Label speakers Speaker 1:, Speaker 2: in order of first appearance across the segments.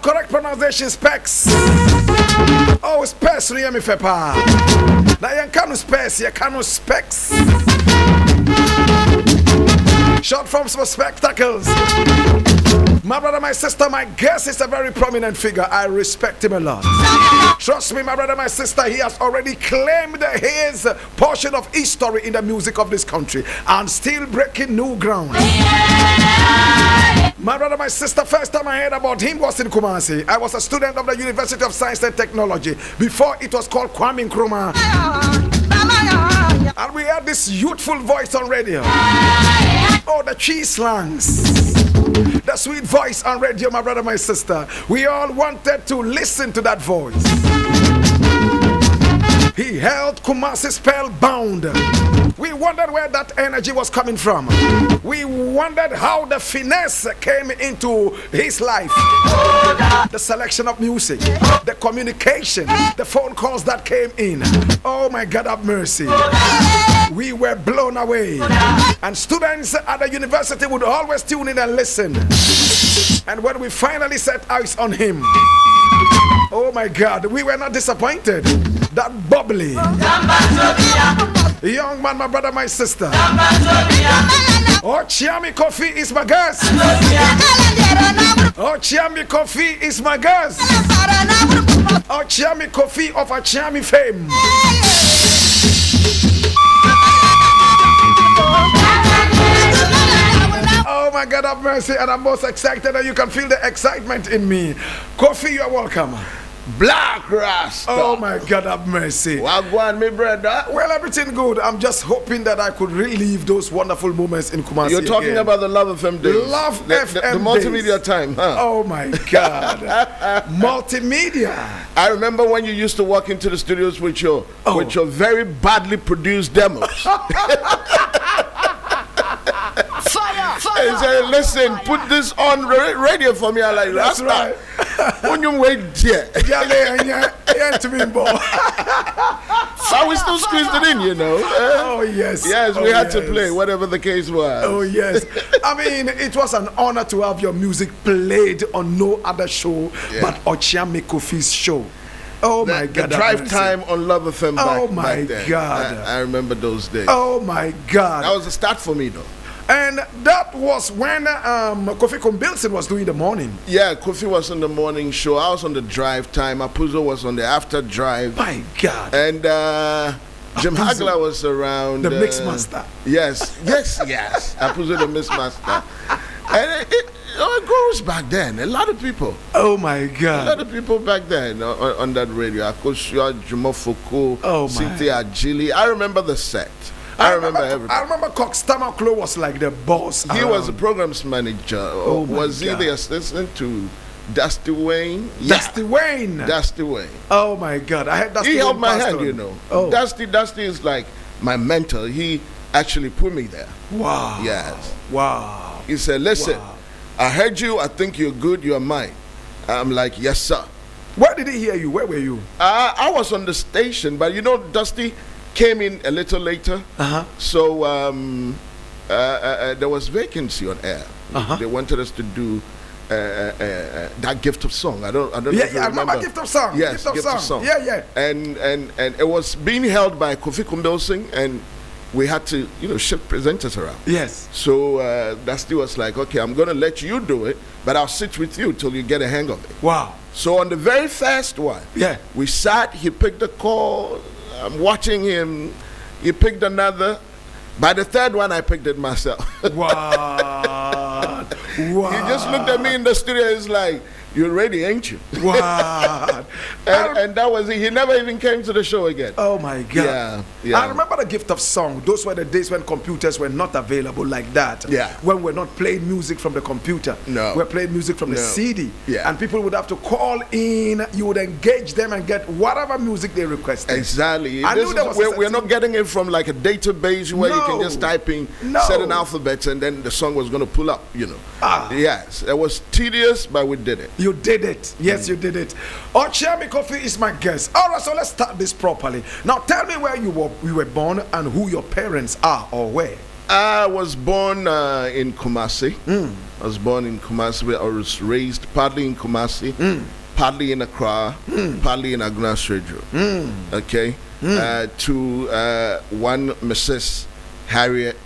Speaker 1: correct pronunciation, Specs. Oh, Specs, you hear me, Fepa. Now, you can't Specs, you can't Specs. Short forms for spectacles. My brother, my sister, my guest is a very prominent figure. I respect him a lot. Trust me, my brother, my sister, he has already claimed his portion of history in the music of this country and still breaking new ground. My brother, my sister, first time I heard about him was in Kumasi. I was a student of the University of Science and Technology before it was called Kwame Nkrumah. And we heard this youthful voice on radio. Oh, the cheese slangs. The sweet voice on radio, my brother, my sister. We all wanted to listen to that voice. He held Kumasi spellbound. We wondered where that energy was coming from. We wondered how the finesse came into his life. The selection of music, the communication, the phone calls that came in. Oh my God, have mercy. We were blown away. And students at the university would always tune in and listen. And when we finally set eyes on him, oh my God, we were not disappointed. That bubbly young man, my brother, my sister. Okyeame Quophi is my guest. Okyeame Quophi is my guest. Okyeame Quophi of Okyeame fame. Oh my God, have mercy, and I'm most excited, and you can feel the excitement in me. Quophi, you are welcome.
Speaker 2: Blakk Rasta.
Speaker 1: Oh my God, have mercy.
Speaker 2: Wagwan, me brother.
Speaker 1: Well, everything good. I'm just hoping that I could relive those wonderful moments in Kumasi.
Speaker 2: You're talking about the Love FM days.
Speaker 1: Love FM
Speaker 2: the multimedia time, huh?
Speaker 1: Oh my God. Multimedia.
Speaker 2: I remember when you used to walk into the studios with your very badly produced demos. And say, listen, put this on radio for me. I'm like,
Speaker 1: that's right.
Speaker 2: When you wait here. So we still squeezed it in, you know.
Speaker 1: Oh, yes.
Speaker 2: Yes, we had to play, whatever the case was.
Speaker 1: Oh, yes. I mean, it was an honor to have your music played on no other show but Okyeame Quophi's show. Oh my God.
Speaker 2: The drive time on Love FM back then.
Speaker 1: God.
Speaker 2: I remember those days.
Speaker 1: Oh my God.
Speaker 2: That was a start for me, though.
Speaker 1: And that was when Quophi Kombilson was doing the morning.
Speaker 2: Yeah, Quophi was on the morning show. I was on the drive time. Apuzo was on the after drive.
Speaker 1: My God.
Speaker 2: And Jim Hagler was around.
Speaker 1: The mix master.
Speaker 2: Yes. Apuzo, the mix master. And it goes back then. A lot of people.
Speaker 1: Oh my God.
Speaker 2: A lot of people back then on that radio. Akoshua, Jumo Foucault, Cynthia Gilly. I remember the set. I remember everything. I
Speaker 1: remember Cox Tamaklo was like the boss.
Speaker 2: He was the programs manager.
Speaker 1: Oh
Speaker 2: was he the assistant to Dusty Wayne?
Speaker 1: Yeah. Dusty Wayne.
Speaker 2: Dusty Wayne.
Speaker 1: Oh my God. I had Dusty
Speaker 2: He
Speaker 1: Wayne
Speaker 2: held my hand, you know.
Speaker 1: Oh.
Speaker 2: Dusty is like my mentor. He actually put me there.
Speaker 1: Wow.
Speaker 2: Yes.
Speaker 1: Wow.
Speaker 2: He said, listen, I heard you. I think you're good. You're mine. I'm like, yes, sir.
Speaker 1: Where did he hear you? Where were you?
Speaker 2: I was on the station, but you know, Dusty came in a little later, so there was vacancy on air. They wanted us to do that Gift of Song. I don't know if you
Speaker 1: I
Speaker 2: remember.
Speaker 1: Gift of Song.
Speaker 2: Yes, Gift of Song.
Speaker 1: Yeah.
Speaker 2: And it was being held by Quophi Kombilson, and we had to, shift presenters around.
Speaker 1: Yes.
Speaker 2: So Dusty was like, okay, I'm going to let you do it, but I'll sit with you till you get a hang of it.
Speaker 1: Wow.
Speaker 2: So on the very first one, we sat, he picked the call, I'm watching him, he picked another. By the third one, I picked it myself.
Speaker 1: Wow.
Speaker 2: He just looked at me in the studio, he's like, you're ready, ain't you?
Speaker 1: Wow.
Speaker 2: and that was it. He never even came to the show again.
Speaker 1: Oh my God.
Speaker 2: Yeah.
Speaker 1: I remember the Gift of Song. Those were the days when computers were not available like that.
Speaker 2: Yeah.
Speaker 1: When we're not playing music from the computer.
Speaker 2: No.
Speaker 1: We're playing music from the CD.
Speaker 2: Yeah.
Speaker 1: And people would have to call in. You would engage them and get whatever music they requested.
Speaker 2: Exactly.
Speaker 1: We're
Speaker 2: not getting it from like a database where you can just type in certain alphabets and then the song was going to pull up, Yes. It was tedious, but we did it.
Speaker 1: You did it. Yes, you did it. Okyeame Quophi is my guest. All right, so let's start this properly. Now, tell me where you were born and who your parents are or where.
Speaker 2: I was born in Kumasi. I was born in Kumasi, where I was raised partly in Kumasi, partly in Accra, partly in Agnes Radio. Okay? To one Mrs. Harriet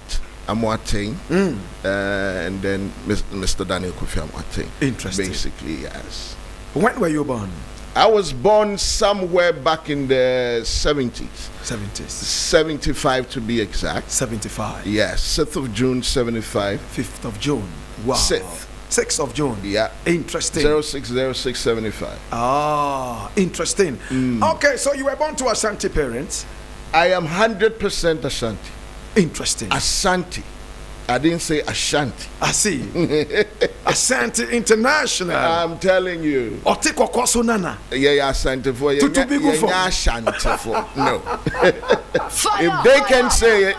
Speaker 2: Amwateng, and then Mr. Daniel Quophi Amwateng.
Speaker 1: Interesting.
Speaker 2: Basically, yes.
Speaker 1: When were you born?
Speaker 2: I was born somewhere back in the 70s.
Speaker 1: 70s.
Speaker 2: 75 to be exact.
Speaker 1: 75.
Speaker 2: Yes, 6th of June, 75.
Speaker 1: 5th of June. Wow. 6th of June.
Speaker 2: Yeah.
Speaker 1: Interesting.
Speaker 2: 060675.
Speaker 1: Ah, interesting. Okay, so you were born to Ashanti parents.
Speaker 2: I am 100% Ashanti.
Speaker 1: Interesting.
Speaker 2: Ashanti. I didn't say Ashanti.
Speaker 1: I see. Ashanti International.
Speaker 2: I'm telling you.
Speaker 1: Otiko Kwasonana.
Speaker 2: Yeah, Ashanti for you. Ashanti for. No. If they can say it,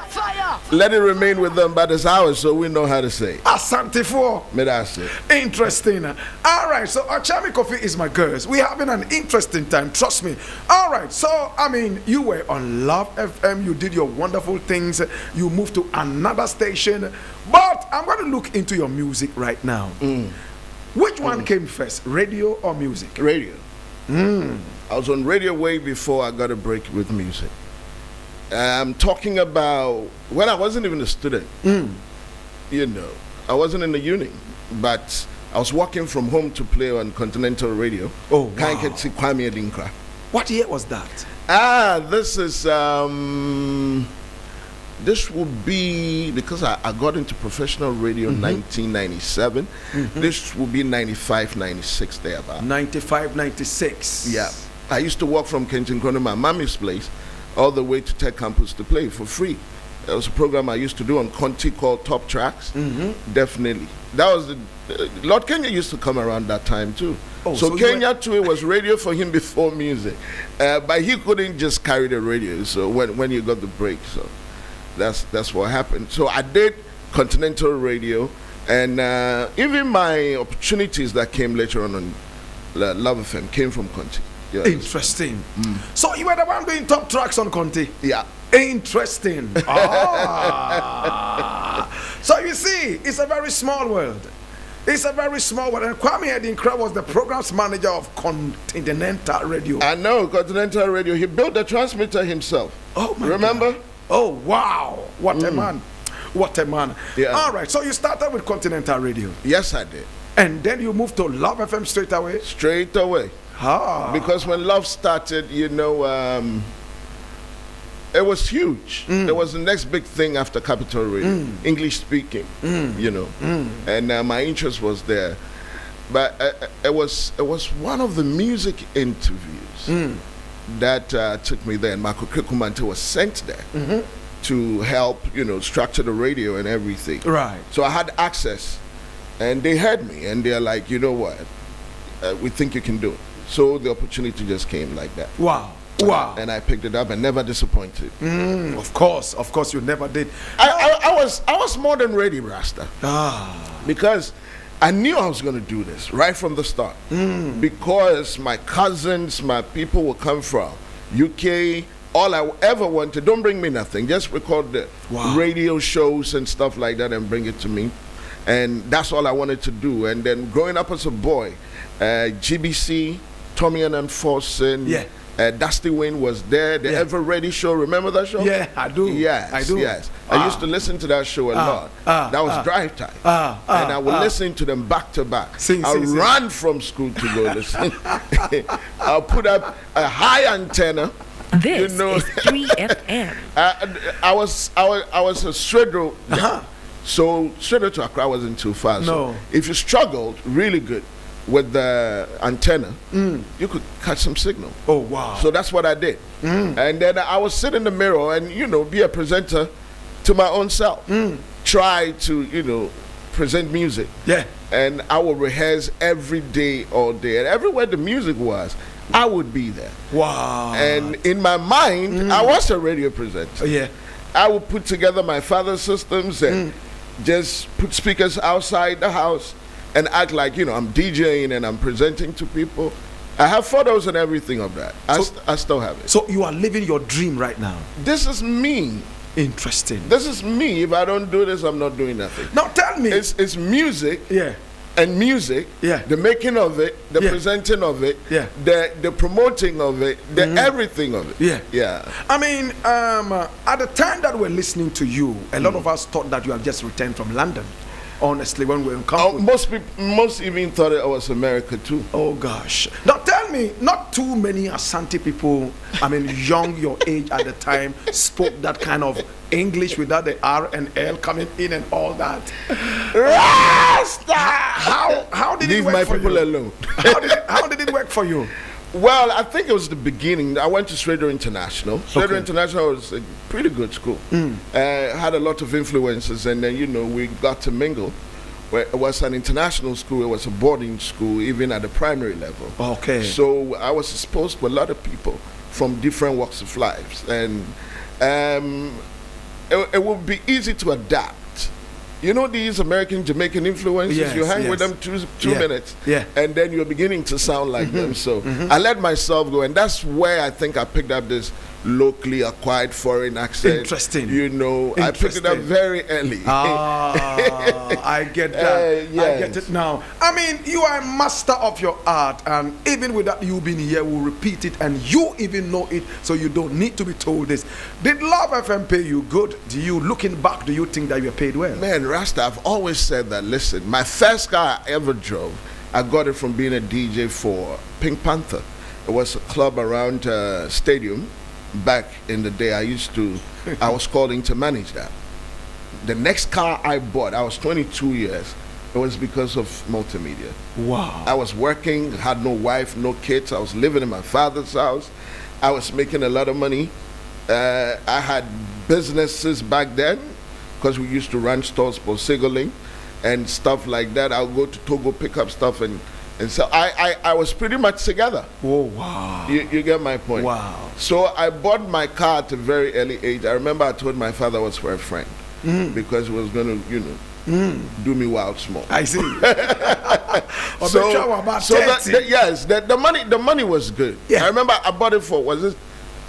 Speaker 2: let it remain with them, but it's ours, so we know how to say it.
Speaker 1: Ashanti for.
Speaker 2: Me that's it.
Speaker 1: Interesting. All right, so Okyeame Quophi is my girls. We're having an interesting time, trust me. All right, so I mean, you were on Love FM, you did your wonderful things, you moved to another station, but I'm going to look into your music right now. Which one came first, radio or music?
Speaker 2: Radio. I was on radio way before I got a break with music. I'm talking about when I wasn't even a student. You know, I wasn't in the uni, but I was working from home to play on Continental Radio.
Speaker 1: Oh, wow. What year was that?
Speaker 2: This is this would be, because I got into professional radio in 1997. This would be 95, 96 there about.
Speaker 1: 95, 96.
Speaker 2: Yeah. I used to walk from Kenton Corner, my mommy's place, all the way to Tech Campus to play for free. There was a program I used to do on Conti called Top Tracks. Definitely. That was the Lord Kenya used to come around that time too. Oh, so Kenya too, it was radio for him before music. But he couldn't just carry the radio. So when you got the break, so that's what happened. So I did Continental Radio, and even my opportunities that came later on Love FM came from Conti. Yes.
Speaker 1: Interesting. So you were the one doing Top Tracks on Conti?
Speaker 2: Yeah.
Speaker 1: Interesting. So you see, it's a very small world. It's a very small world. And Kwame Edinkra was the programs manager of Continental Radio.
Speaker 2: I know, Continental Radio. He built the transmitter himself.
Speaker 1: Oh, my
Speaker 2: Remember?
Speaker 1: God. Oh, wow. What a man. What a man.
Speaker 2: Yeah.
Speaker 1: All right, so you started with Continental Radio.
Speaker 2: Yes, I did.
Speaker 1: And then you moved to Love FM straight away?
Speaker 2: Straight away. Because when Love started, you know, it was huge. It was the next big thing after Capital Radio, English speaking, you know, and my interest was there. But it was one of the music interviews that took me there, and Marco Kekumante was sent there to help, you know, structure the radio and everything.
Speaker 1: Right.
Speaker 2: So I had access, and they heard me, and they're like, you know what, we think you can do it. So the opportunity just came like that.
Speaker 1: Wow. Wow.
Speaker 2: And I picked it up and never disappointed.
Speaker 1: Of course, you never did.
Speaker 2: I was more than ready, Rasta. Because I knew I was going to do this right from the start. Because my cousins, my people will come from UK. All I ever wanted, don't bring me nothing, just record the radio shows and stuff like that and bring it to me. And that's all I wanted to do. And then growing up as a boy, GBC, Tommy and Forsen, Dusty Wayne was there. The Ever Ready show. Remember that show?
Speaker 1: Yeah, I do.
Speaker 2: Yes,
Speaker 1: I do.
Speaker 2: Yes. I used to listen to that show a lot. That was drive time. And I would listen to them back to back. I ran from school to go listen. I'll put up a high antenna.
Speaker 3: This is 3FM.
Speaker 2: I was a straight road. So straight road to Accra wasn't too far. So if you struggled really good with the antenna, you could catch some signal.
Speaker 1: Oh, wow.
Speaker 2: So that's what I did. And then I would sit in the mirror and, you know, be a presenter to my own self. Try to, you know, present music.
Speaker 1: Yeah.
Speaker 2: And I would rehearse every day, all day. And everywhere the music was, I would be there.
Speaker 1: Wow.
Speaker 2: And in my mind, I was a radio presenter.
Speaker 1: Yeah.
Speaker 2: I would put together my father's systems and just put speakers outside the house and act like, you know, I'm DJing and I'm presenting to people. I have photos and everything of that. I still have it.
Speaker 1: So you are living your dream right now.
Speaker 2: This is me
Speaker 1: Interesting.
Speaker 2: This is me. If I don't do this, I'm not doing nothing.
Speaker 1: Now tell me.
Speaker 2: It's music.
Speaker 1: Yeah.
Speaker 2: And music,
Speaker 1: the
Speaker 2: making of it, the presenting of it, the promoting of it, the everything of it. Yeah.
Speaker 1: I mean, at the time that we're listening to you, a lot of us thought that you have just returned from London. Honestly, when we were in campus.
Speaker 2: Most even thought it was America too.
Speaker 1: Oh gosh. Now tell me, not too many Asante people, I mean young your age at the time, spoke that kind of English without the R and L coming in and all that.
Speaker 2: Rasta!
Speaker 1: How did it work
Speaker 2: my
Speaker 1: for
Speaker 2: people
Speaker 1: you?
Speaker 2: alone.
Speaker 1: How did it work for you?
Speaker 2: Well, I think it was the beginning. I went to Schrader International. Schrader International was a pretty good school. Had a lot of influences, and then, we got to mingle. It was an international school. It was a boarding school, even at the primary level.
Speaker 1: Okay.
Speaker 2: So I was exposed to a lot of people from different walks of life. And it would be easy to adapt. These American Jamaican influences, you hang with them two minutes, and then you're beginning to sound like them. So I let myself go, and that's where I think I picked up this locally acquired foreign accent.
Speaker 1: Interesting.
Speaker 2: I picked it up very early.
Speaker 1: I get that.
Speaker 2: Yes.
Speaker 1: I get it now. I mean, you are a master of your art, and even without you being here, we'll repeat it, and you even know it, so you don't need to be told this. Did Love FM pay you good? Looking back, do you think that you were paid well?
Speaker 2: Man, Rasta, I've always said that, listen, my first car I ever drove, I got it from being a DJ for Pink Panther. It was a club around Stadium. Back in the day, I was called in to manage that. The next car I bought, I was 22 years, it was because of multimedia.
Speaker 1: Wow.
Speaker 2: I was working, had no wife, no kids. I was living in my father's house. I was making a lot of money. I had businesses back then, because we used to run stores for signaling and stuff like that. I'll go to Togo, pick up stuff, and so I was pretty much together.
Speaker 1: Oh, wow.
Speaker 2: You get my point?
Speaker 1: Wow.
Speaker 2: So I bought my car at a very early age. I remember I told my father it was for a friend because he was going to, do me wild small.
Speaker 1: I see.
Speaker 2: The money was good.
Speaker 1: Yeah.
Speaker 2: I remember I bought it for, was it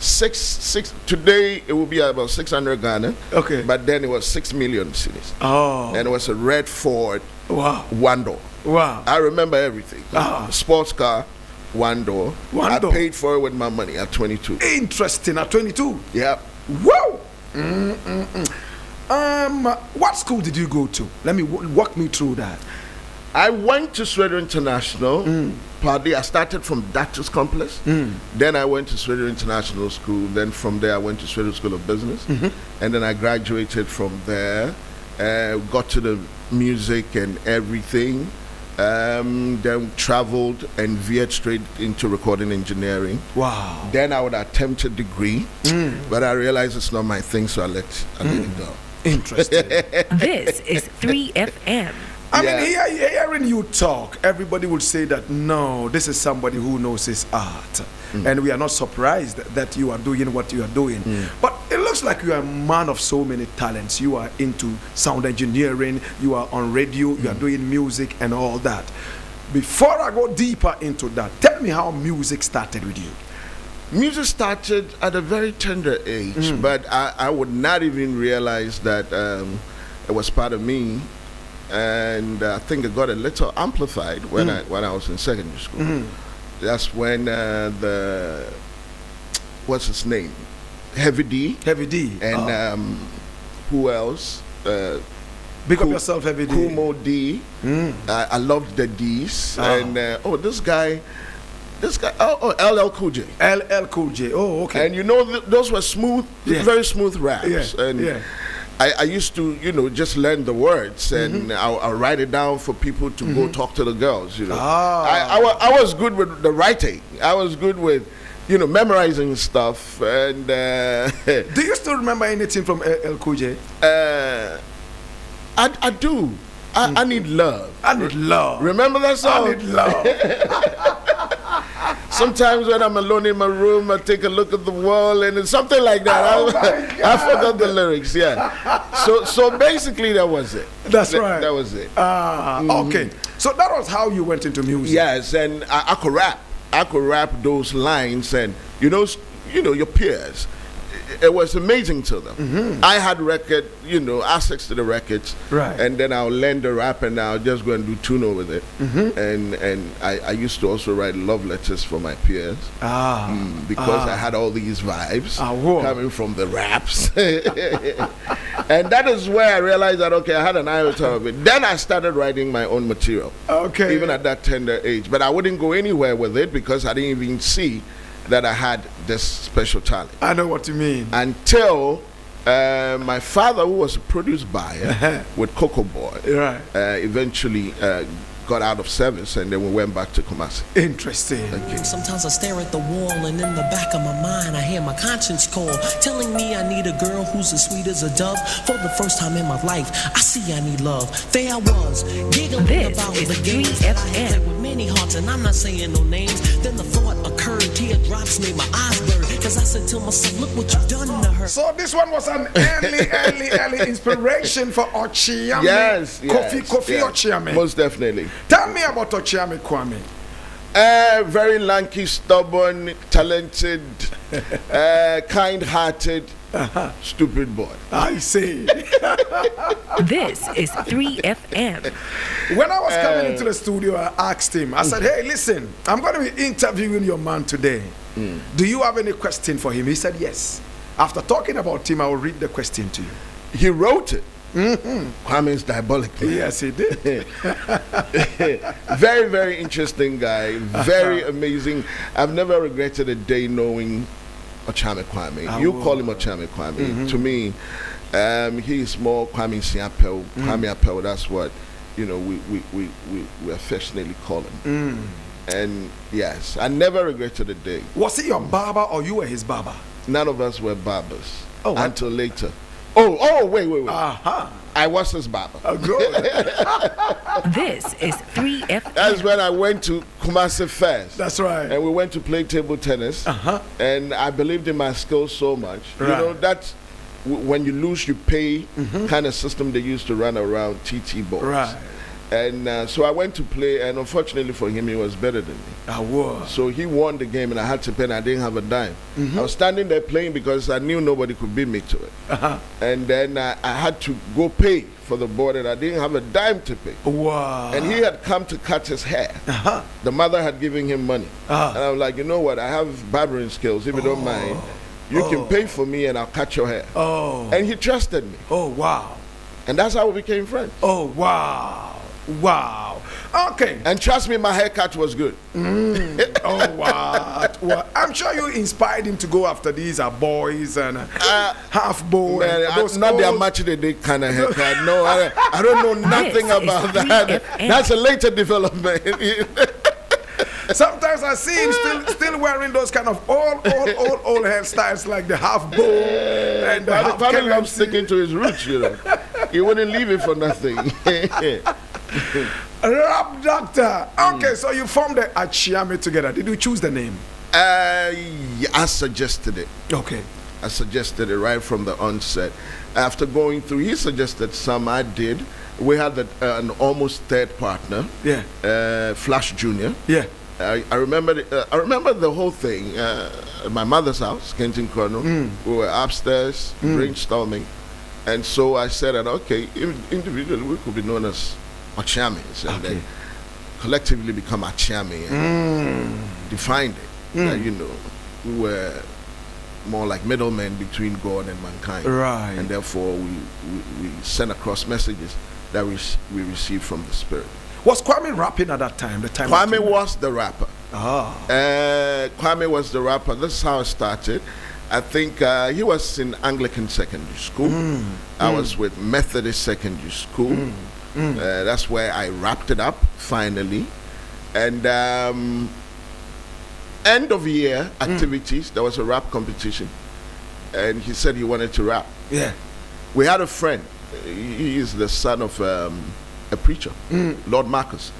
Speaker 2: six today it would be about 600 Ghana.
Speaker 1: Okay.
Speaker 2: But then it was 6 million cedis.
Speaker 1: Oh.
Speaker 2: And it was a red Ford.
Speaker 1: Wow.
Speaker 2: One door.
Speaker 1: Wow.
Speaker 2: I remember everything. Sports car, one door. I paid for it with my money at 22.
Speaker 1: Interesting, at 22.
Speaker 2: Yeah.
Speaker 1: Wow. What school did you go to? Let me walk me through that.
Speaker 2: I went to Schrader International. Partly, I started from Duchess Complex. Then I went to Schrader International School. Then from there, I went to Schrader School of Business. And then I graduated from there. Got to the music and everything. Then traveled and veered straight into recording engineering.
Speaker 1: Wow.
Speaker 2: Then I would attempt a degree, but I realized it's not my thing, so I let it go.
Speaker 1: Interesting.
Speaker 3: This is 3FM.
Speaker 1: I mean, hearing you talk, everybody would say that, no, this is somebody who knows his art. And we are not surprised that you are doing what you are doing. But it looks like you are a man of so many talents. You are into sound engineering, you are on radio, you are doing music and all that. Before I go deeper into that, tell me how music started with you.
Speaker 2: Music started at a very tender age, but I would not even realize that it was part of me. And I think it got a little amplified when I was in secondary school. That's when what's his name? Heavy D.
Speaker 1: Heavy D.
Speaker 2: And who else?
Speaker 1: Big up yourself, Heavy D.
Speaker 2: Kumo D. I loved the D's. And this guy, LL Cool J.
Speaker 1: LL Cool J. Oh, okay.
Speaker 2: And those were smooth, very smooth raps.
Speaker 1: Yeah.
Speaker 2: I used to, just learn the words and I'll write it down for people to go talk to the girls. I was good with the writing. I was good with, memorizing stuff. And
Speaker 1: do you still remember anything from LL Cool J?
Speaker 2: I do. I need love.
Speaker 1: I need love.
Speaker 2: Remember that song?
Speaker 1: I need love.
Speaker 2: Sometimes when I'm alone in my room, I take a look at the wall and it's something like that. I forgot the lyrics, yeah. So basically that was it.
Speaker 1: That's right.
Speaker 2: That was it.
Speaker 1: Okay. So that was how you went into music.
Speaker 2: Yes, and I could rap. I could rap those lines and your peers. it was amazing to them. I had access to the records,
Speaker 1: right?
Speaker 2: And then I'll learn the rap, and I'll just go and do tune with it. And I used to also write love letters for my peers, because I had all these vibes coming from the raps, and that is where I realized that I had an iota of it. Then I started writing my own material.
Speaker 1: Okay,
Speaker 2: even at that tender age, but I wouldn't go anywhere with it because I didn't even see that I had this special talent.
Speaker 1: I know what you mean.
Speaker 2: Until my father, who was a produce buyer with Cocoa Boy,
Speaker 1: right,
Speaker 2: eventually got out of service, and then we went back to Kumasi.
Speaker 1: Interesting.
Speaker 4: Sometimes I stare at the wall, and in the back of my mind I hear my conscience call, telling me I need a girl who's as sweet as a dove. For the first time in my life, I see I need love. There I was, giggling about the games that I had with many hearts, and I'm not saying no names. Then the thought occurred, teardrops made my eyes blur, cause I said to myself, look what you've done to her.
Speaker 1: So this one was an early inspiration for Okyeame.
Speaker 2: Yes,
Speaker 1: Quophi Okyeame.
Speaker 2: Most definitely.
Speaker 1: Tell me about Okyeame Kwame.
Speaker 2: Very lanky, stubborn, talented, kind-hearted, stupid boy.
Speaker 1: I see.
Speaker 3: This is 3FM.
Speaker 1: When I was coming into the studio, I asked him, I said, hey, listen, I'm going to be interviewing your man today. Do you have any question for him? He said, yes. After talking about him, I will read the question to you.
Speaker 2: He wrote it. Kwame is diabolic.
Speaker 1: Yes, he did.
Speaker 2: Very, very interesting guy. Very amazing. I've never regretted a day knowing Okyeame Kwame. You call him Okyeame Kwame. To me, he is more Kwame Siapel. Kwame Apel. That's what we affectionately call him. And yes, I never regretted a day.
Speaker 1: Was he your barber or you were his barber?
Speaker 2: None of us were barbers until later. Wait. I was his barber.
Speaker 1: Good.
Speaker 3: This is 3FM.
Speaker 2: That's when I went to Kumasi first.
Speaker 1: That's right.
Speaker 2: And we went to play table tennis. And I believed in my skills so much.
Speaker 1: Right.
Speaker 2: That's when you lose, you pay kind of system they used to run around TT boards.
Speaker 1: Right.
Speaker 2: And so I went to play, and unfortunately for him, he was better than me.
Speaker 1: I was.
Speaker 2: So he won the game, and I had to pay, and I didn't have a dime. I was standing there playing because I knew nobody could beat me to it. And then I had to go pay for the board, and I didn't have a dime to pay.
Speaker 1: Wow.
Speaker 2: And he had come to cut his hair. The mother had given him money. And I was like, you know what? I have barbering skills. If you don't mind, you can pay for me, and I'll cut your hair. And he trusted me.
Speaker 1: Oh, wow.
Speaker 2: And that's how we became friends.
Speaker 1: Oh, wow. Wow. Okay.
Speaker 2: And trust me, my haircut was good.
Speaker 1: Oh, wow. Well, I'm sure you inspired him to go after these boys and half bow.
Speaker 2: Not their match the day kind of haircut. No, I don't know nothing about that. That's a later development.
Speaker 1: Sometimes I see him still wearing those kind of old hairstyles like the half bow and the half
Speaker 2: Family loves sticking to his roots, He wouldn't leave it for nothing.
Speaker 1: Rap Doctor. Okay, so you formed the Okyeame together. Did you choose the name?
Speaker 2: I suggested it.
Speaker 1: Okay.
Speaker 2: I suggested it right from the onset. After going through, he suggested some, I did. We had an almost third partner.
Speaker 1: Yeah.
Speaker 2: Flash Jr.
Speaker 1: Yeah.
Speaker 2: I remember the whole thing. At my mother's house, Kenton Chrono. We were upstairs brainstorming. And so I said that, okay, individually we could be known as Okyeames, and then collectively become Okyeame, and defined it. That, we were more like middlemen between God and mankind.
Speaker 1: Right.
Speaker 2: And therefore we sent across messages that we received from the Spirit.
Speaker 1: Was Kwame rapping at that time?
Speaker 2: Kwame was the rapper.
Speaker 1: Kwame
Speaker 2: was the rapper. This is how it started. I think he was in Anglican secondary school. I was with Methodist secondary school. That's where I wrapped it up finally. And end of year activities, there was a rap competition. And he said he wanted to rap.
Speaker 1: Yeah.
Speaker 2: We had a friend. He is the son of a preacher, Lord Marcus.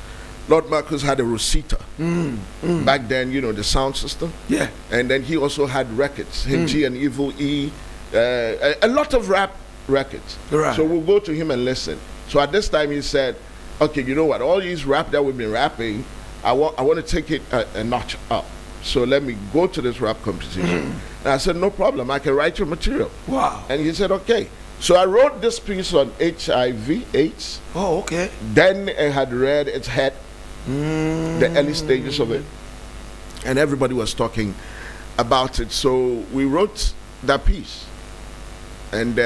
Speaker 2: Lord Marcus had a Rosita. Back then, the sound system.
Speaker 1: Yeah.
Speaker 2: And then he also had records, G and Evil E, a lot of rap records.
Speaker 1: Right.
Speaker 2: So we'll go to him and listen. So at this time he said, okay, you know what, all these rap that we've been rapping, I want to take it a notch up. So let me go to this rap competition. And I said, no problem, I can write your material.
Speaker 1: Wow.
Speaker 2: And he said, okay. So I wrote this piece on HIV, AIDS.
Speaker 1: Oh, okay.
Speaker 2: Then I had read its head, the early stages of it. And everybody was talking about it. So we wrote that piece. And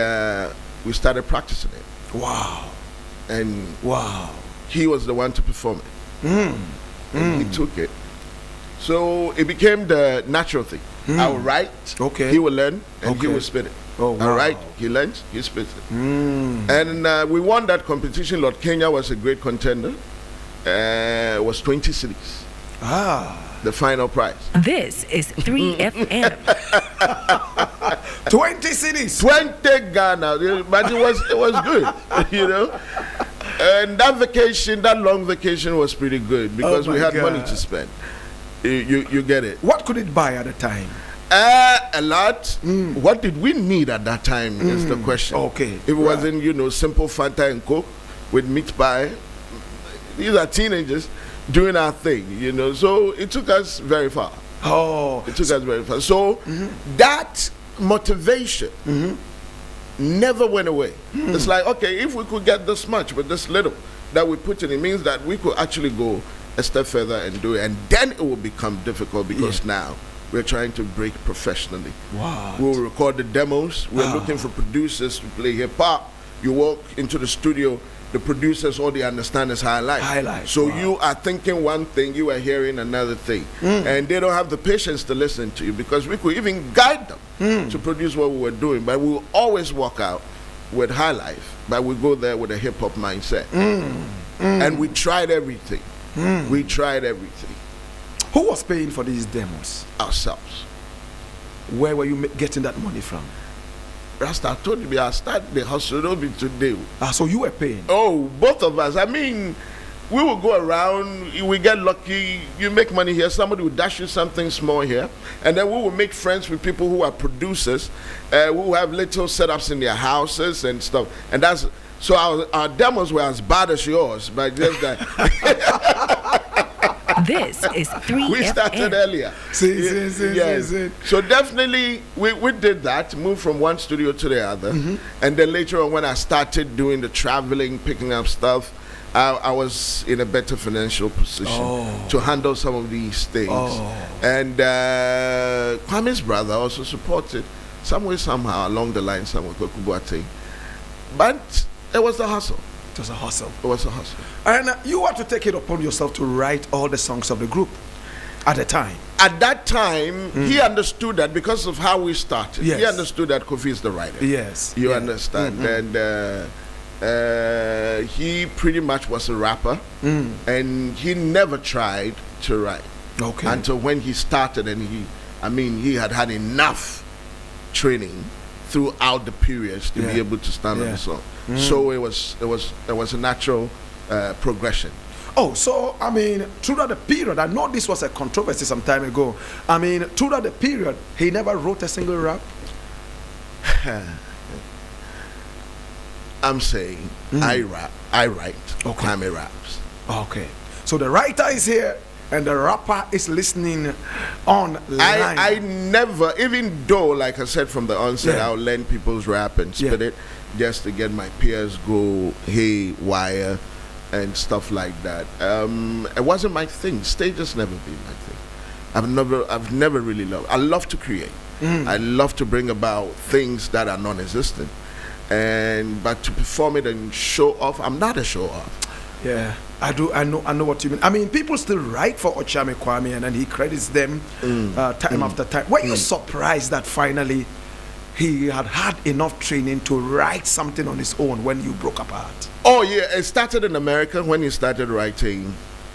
Speaker 2: we started practicing it.
Speaker 1: Wow.
Speaker 2: And
Speaker 1: wow.
Speaker 2: He was the one to perform it. And he took it. So it became the natural thing. I will write, he will learn, and he will spit it.
Speaker 1: Oh, wow.
Speaker 2: I write, he learns, he spits it. And we won that competition. Lord Kenya was a great contender. It was 20 cities. The final prize.
Speaker 3: This is 3FM.
Speaker 1: 20 cities.
Speaker 2: 20 Ghana. But it was good, you know. And that long vacation was pretty good because we had money to spend. You get it.
Speaker 1: What could it buy at the time?
Speaker 2: A lot. What did we need at that time is the question.
Speaker 1: Okay.
Speaker 2: If it wasn't, simple Fanta and Coke with meat pie. These are teenagers doing our thing, So it took us very far.
Speaker 1: Oh.
Speaker 2: It took us very far. So that motivation never went away. It's like, okay, if we could get this much with this little that we put in, it means that we could actually go a step further and do it. And then it will become difficult because now we're trying to break professionally.
Speaker 1: Wow.
Speaker 2: We'll record the demos. We're looking for producers to play hip hop. You walk into the studio, the producers, all they understand is highlight. So you are thinking one thing, you are hearing another thing. And they don't have the patience to listen to you because we could even guide them to produce what we were doing. But we will always walk out with high life. But we go there with a hip hop mindset. And we tried everything. We tried everything.
Speaker 1: Who was paying for these demos?
Speaker 2: Ourselves.
Speaker 1: Where were you getting that money from?
Speaker 2: Rasta, I told you, I started the hustle, don't be today.
Speaker 1: So you were paying?
Speaker 2: Oh, both of us. I mean, we will go around, we get lucky, you make money here, somebody will dash you something small here, and then we will make friends with people who are producers, who have little setups in their houses and stuff. And that's, so our demos were as bad as yours, but just that.
Speaker 3: This is 3FM.
Speaker 2: We started earlier. So definitely we did that, moved from one studio to the other. And then later on when I started doing the traveling, picking up stuff, I was in a better financial position to handle some of these things. And Kwame's brother also supported some way, somehow, along the line, somewhere, but it was the hustle.
Speaker 1: It was a hustle.
Speaker 2: It was a hustle.
Speaker 1: And you had to take it upon yourself to write all the songs of the group at the time.
Speaker 2: At that time, he understood that because of how we started.
Speaker 1: Yes.
Speaker 2: He understood that Quophi is the writer.
Speaker 1: Yes.
Speaker 2: You understand? And he pretty much was a rapper. And he never tried to write.
Speaker 1: Okay.
Speaker 2: Until when he started, and he had enough training throughout the periods to be able to stand on the song. So it was a natural progression.
Speaker 1: So throughout the period, I know this was a controversy some time ago. Throughout the period, he never wrote a single rap.
Speaker 2: I'm saying I write. Kwame raps.
Speaker 1: Okay. So the writer is here and the rapper is listening online.
Speaker 2: I never, even though, like I said from the onset, I'll learn people's rap and spit it just to get my peers go haywire and stuff like that. It wasn't my thing. Stage has never been my thing. I've never really loved. I love to create. I love to bring about things that are non-existent. But to perform it and show off, I'm not a show off.
Speaker 1: Yeah, I do. I know what you mean. People still write for Okyeame Kwame, and then he credits them time after time. Were you surprised that finally he had enough training to write something on his own when you broke apart?
Speaker 2: Oh yeah, it started in America when he started writing.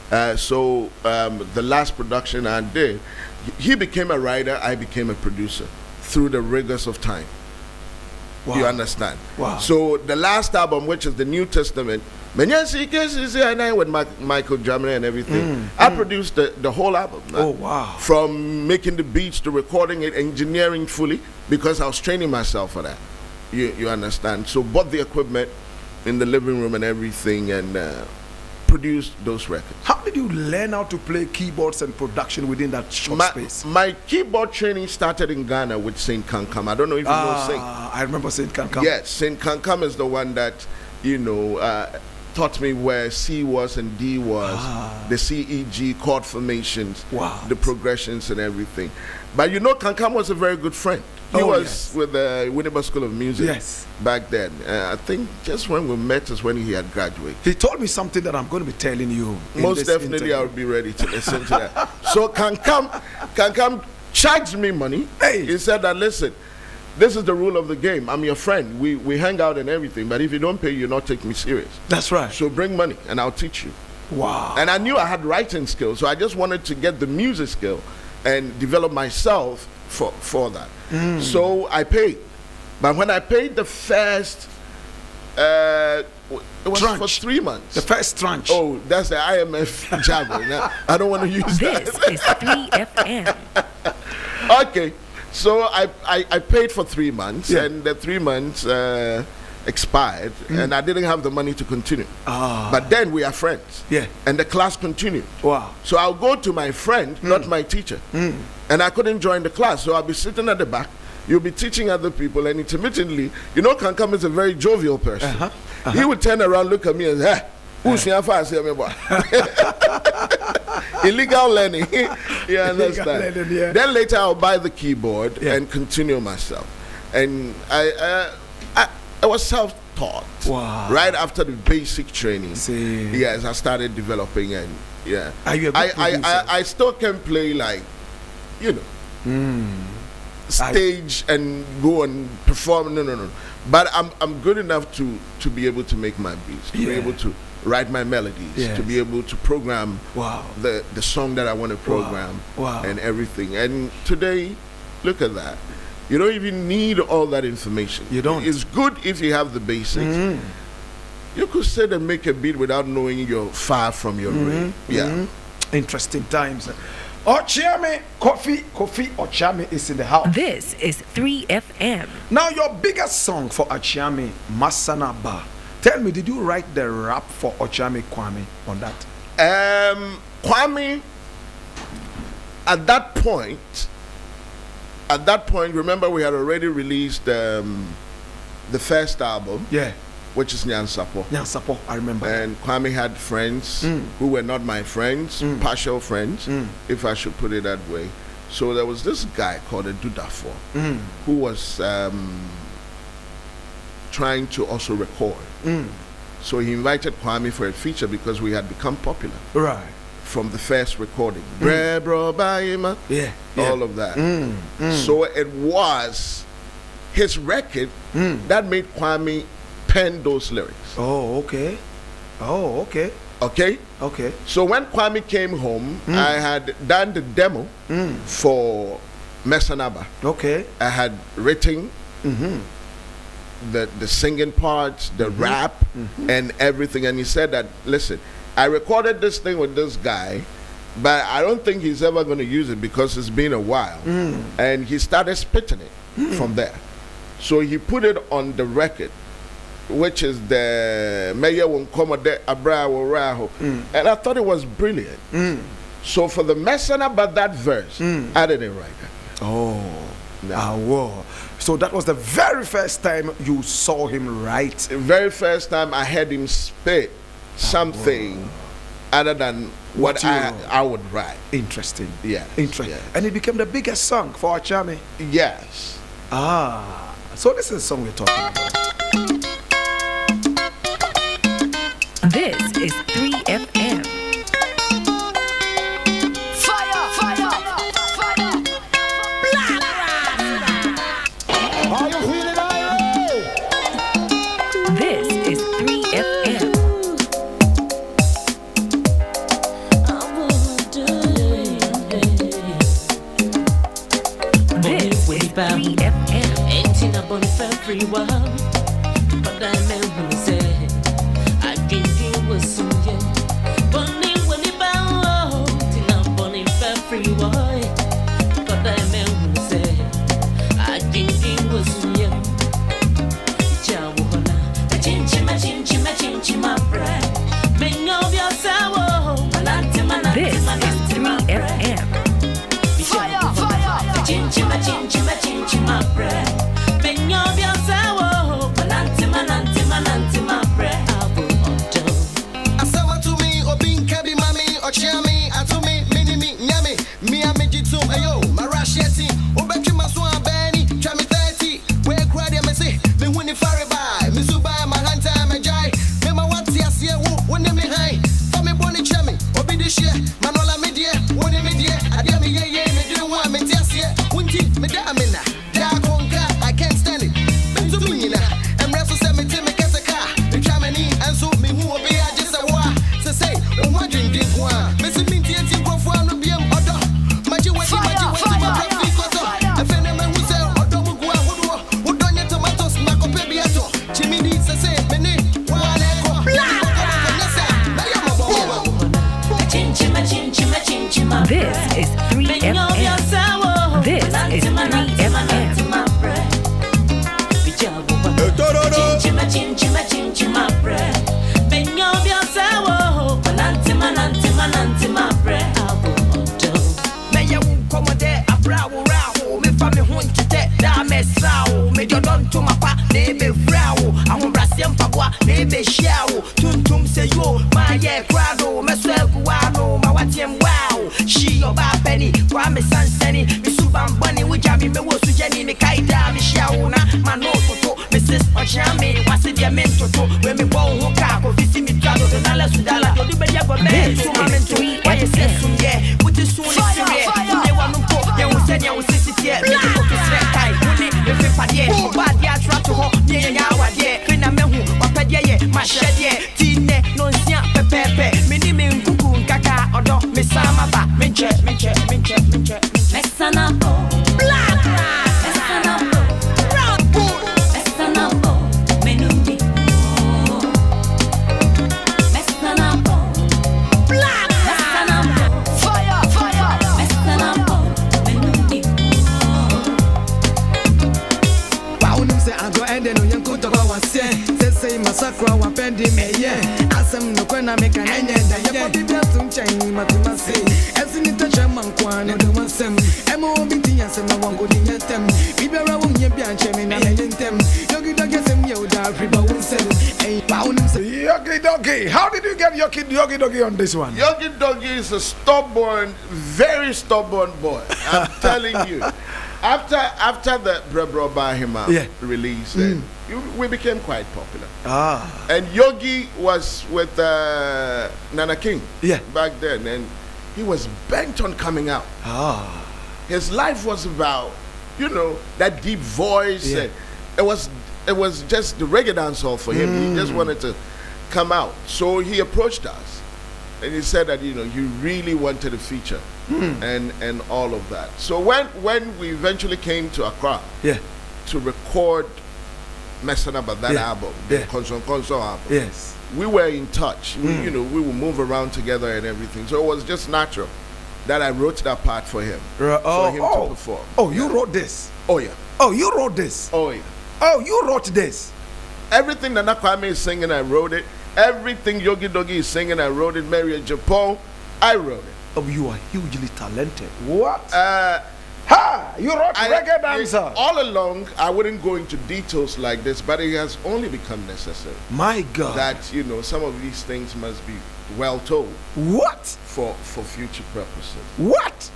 Speaker 2: The last production I did, he became a writer, I became a producer through the rigors of time. Wow. You understand?
Speaker 1: Wow.
Speaker 2: So the last album, which is the New Testament, with Michael Jamin and everything, I produced the whole album.
Speaker 1: Oh wow!
Speaker 2: From making the beats to recording it, engineering fully, because I was training myself for that. You understand? So bought the equipment in the living room and everything, and produced those records.
Speaker 1: How did you learn how to play keyboards and production within that short space?
Speaker 2: My keyboard training started in Ghana with Saint Kankam. I don't know if you know Saint.
Speaker 1: I remember Saint Kankam.
Speaker 2: Yes, Saint Kankam is the one that, taught me where C was and D was, the C, E, G chord formations, the progressions and everything. But Kankam was a very good friend. He was with the Winneba School of Music back then. I think just when we met is when he had graduated.
Speaker 1: He told me something that I'm going to be telling you.
Speaker 2: Most definitely, I will be ready to listen to that. So Kankam charged me money.
Speaker 1: Hey.
Speaker 2: He said that, listen, this is the rule of the game. I'm your friend. We hang out and everything. But if you don't pay, you're not taking me serious.
Speaker 1: That's right.
Speaker 2: So bring money and I'll teach you.
Speaker 1: Wow.
Speaker 2: And I knew I had writing skills. So I just wanted to get the music skill and develop myself for that. So I paid. But when I paid the first, it was
Speaker 1: tranche.
Speaker 2: for 3 months.
Speaker 1: The first tranche.
Speaker 2: Oh, that's the IMF jargon. I don't want to use
Speaker 3: This
Speaker 2: that.
Speaker 3: is 3FM.
Speaker 2: Okay. So I paid for 3 months, and the 3 months expired, and I didn't have the money to continue. But then we are friends.
Speaker 1: Yeah.
Speaker 2: And the class continued.
Speaker 1: Wow.
Speaker 2: So I'll go to my friend, not my teacher. And I couldn't join the class. So I'll be sitting at the back. You'll be teaching other people, and intermittently, Kankam is a very jovial person. He would turn around, look at me, and say, who's your fast here, boy? Illegal learning. You understand?
Speaker 1: Learning, yeah.
Speaker 2: Then later I'll buy the keyboard and continue myself. And I was self-taught.
Speaker 1: Wow.
Speaker 2: Right after the basic training.
Speaker 1: See.
Speaker 2: Yes, I started developing, and
Speaker 1: Are you a good producer?
Speaker 2: I still can play, like, stage and go and perform. No. But I'm good enough to be able to make my beats, to be able to write my melodies, to be able to program the song that I want to program and everything. And today, look at that. You don't even need all that information.
Speaker 1: You don't.
Speaker 2: It's good if you have the basics. You could sit and make a beat without knowing you're far from your rave. Yeah.
Speaker 1: Interesting times. Okyeame, Quophi Okyeame is in the house.
Speaker 3: This is 3FM.
Speaker 1: Now, your biggest song for Okyeame, Masanaba. Tell me, did you write the rap for Okyeame Kwame on that?
Speaker 2: Kwame, at that point, remember we had already released the first album, which is Nyansapo.
Speaker 1: Nyansapo, I remember.
Speaker 2: And Kwame had friends who were not my friends, partial friends, if I should put it that way. So there was this guy called Edudafo who was trying to also record. So he invited Kwame for a feature because we had become popular.
Speaker 1: Right.
Speaker 2: From the first recording. Bro, Baima. All of that. So it was his record that made Kwame pen those lyrics.
Speaker 1: Oh, okay.
Speaker 2: Okay?
Speaker 1: Okay.
Speaker 2: So when Kwame came home, I had done the demo for Mesanaba.
Speaker 1: Okay.
Speaker 2: I had written the singing parts, the rap, and everything. And he said that, listen, I recorded this thing with this guy, but I don't think he's ever going to use it because it's been a while. And he started spitting it from there. So he put it on the record, which is the Mayor Wonkomode Abrawo. And I thought it was brilliant. So for the Messana, but that verse, I didn't write that.
Speaker 1: Oh, wow. So that was the very first time you saw him write?
Speaker 2: The very first time I heard him spit something other than what I would write.
Speaker 1: Interesting.
Speaker 2: Yeah.
Speaker 1: Interesting.
Speaker 2: Yes.
Speaker 1: And it became the biggest song for Okyeame?
Speaker 2: Yes.
Speaker 1: So this is the song we're talking about.
Speaker 3: This is 3FM.
Speaker 5: Fire! Blakk! Are you feeling irate?
Speaker 3: This is 3FM. This is 3FM.
Speaker 6: Ain't in a bunny for free one, but I remember say I give you a song. Bunny when you bow, in a bunny for free one, but I remember say I give you a song. Jawona, a chinchima, my bread. Make of yourself.
Speaker 7: Bravo, bravo, me fa me hun chite, da me sao, me jo don to mapa, ne be frao, I won brasiam pabwa, ne be shao, tum say yo, my yeah crado, me swell guano, my watiem wow, she your bad penny, kwa me sanseni, me subam bunny, we jami me wo sujeni, me kaida, me shao na, my no toto, Mrs. Okyeame, wasi dia men toto, when me bo ho ka, ko visi me trado, the nala sudala, do be dia go me, so my men to, why you say some yeah, which is soon serious, they want to go, they will send you 60 years, me go to sweat tie, money, if you pad yeah, bad yeah, try to ho, yeah, yeah, yeah, when I me who, what yeah, my shed yeah, tine, no sia, pepe, me ni me kuku, kaka, odo, me sama ba, me che,
Speaker 6: Messana bo, Blakk, Messana bo, Messana bo, menundi, Messana bo, Blakk, Messana bo,
Speaker 5: Fire.
Speaker 6: Messana bo, menundi.
Speaker 8: Wow, nim say I go end no yanko to go wase. Say masakra wa pendi me ye. Asem no kwena me kan enye da ye podi bia tum chan matuma say. Esini to chaman kwa no do wasem. Emo bi tin yasem na wango di yetem. Bibera wo nye bia nche me na me yentem. Yogi dogi sem ye uda riba won sel. Hey, wow, nim say
Speaker 1: Yogi Doggy. How did you get Yogi Doggy on this one?
Speaker 2: Yogi Doggy is a stubborn, very stubborn boy. I'm telling you. After the Brebro Bahima release, we became quite popular. And Yogi was with Nana King back then, and he was bent on coming out. His life was about, that deep voice. And it was just the reggae dancehall for him. He just wanted to come out. So he approached us, and he said that he really wanted a feature. And all of that. So when we eventually came to Accra to record Messanaba, that album, the Console album, we were in touch. We would move around together and everything. So it was just natural that I wrote that part for him, for him to perform.
Speaker 1: Oh, you wrote this?
Speaker 2: Oh yeah.
Speaker 1: Oh, you wrote this?
Speaker 2: Oh yeah.
Speaker 1: Oh, you wrote this?
Speaker 2: Everything that Kwame is singing, I wrote it. Everything Yogi Doggy is singing, I wrote it. Mary and Japan, I wrote it.
Speaker 1: Oh, you are hugely talented. What? You wrote reggae dancer.
Speaker 2: All along, I wouldn't go into details like this, but it has only become necessary.
Speaker 1: My God.
Speaker 2: That, some of these things must be well told.
Speaker 1: What?
Speaker 2: For future purposes.
Speaker 1: What?